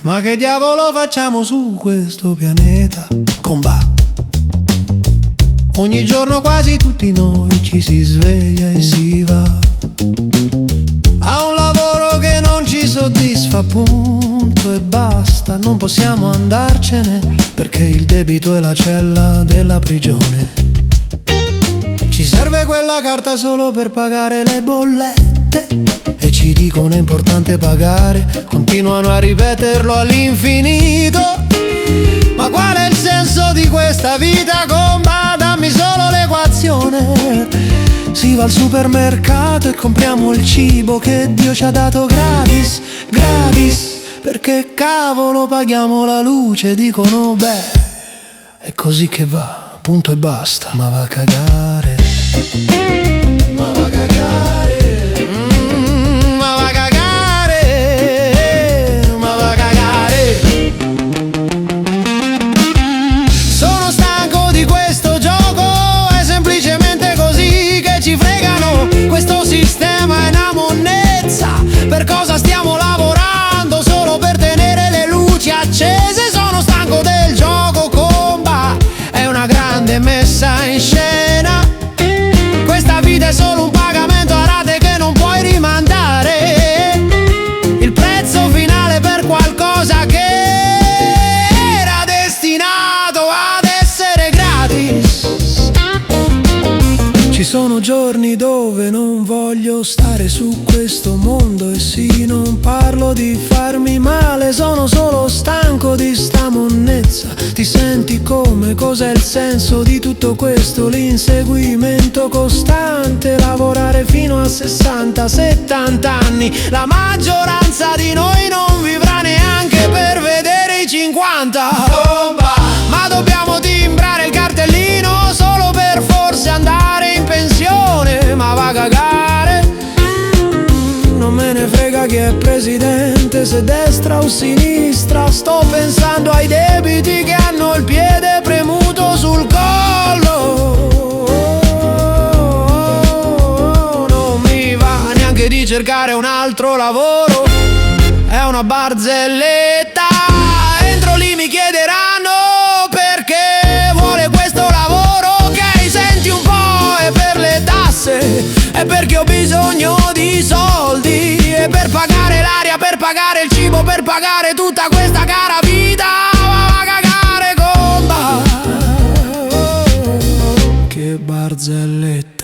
Ma che diavolo facciamo su questo pianeta? Comba. Ogni giorno quasi tutti noi ci si sveglia e si va a un lavoro che non ci soddisfa, punto e basta. Non possiamo andarcene perché il debito è la cella della prigione. Ci serve quella carta solo per pagare le bollette e ci dicono è importante pagare, continuano a ripeterlo all'infinito. Ma qual è il senso di questa vita? Comba, dammi solo l'equazione. Si va al supermercato e compriamo il cibo che Dio ci ha dato gratis, gratis. Perché cavolo paghiamo la luce? Dicono beh, è così che va, punto e basta. Ma va a cagare. Ma va a cagare. Ma va a cagare. Ma va a cagare. Sono stanco di questo gioco, è semplicemente così che ci fregano. Questo sistema è una monnezza. Per cosa stiamo lavorando? Solo per tenere le luci accese. Sono stanco del gioco, comba, è una grande messa in scena. Questa vita è solo un pagamento a rate che non puoi rimandare. Il prezzo finale per qualcosa che era destinato ad essere gratis. Ci sono giorni dove non voglio stare su questo mondo. E sì, non parlo di farmi male, sono solo stanco di sta monnezza. Ti senti come? Cos'è il senso di tutto questo? L'inseguimento costante, lavorare fino a 60-70 anni. La maggioranza di noi non vivrà neanche per vedere i 50. Bomba! Ma dobbiamo timbrare il cartellino solo per forse andare in pensione. Ma va a cagare. Non me ne frega chi è presidente, se destra o sinistra. Sto pensando ai debiti che hanno il piede premuto sul collo. Non mi va neanche di cercare un altro lavoro, è una barzelletta. Entro lì mi chiederanno perché vuole questo lavoro. Ok, senti un po', è per le tasse, è perché ho bisogno di soldi. E per pagare l'aria, per pagare il cibo, per pagare tutta questa cara vita. Va a cagare, comba. Che barzelletta.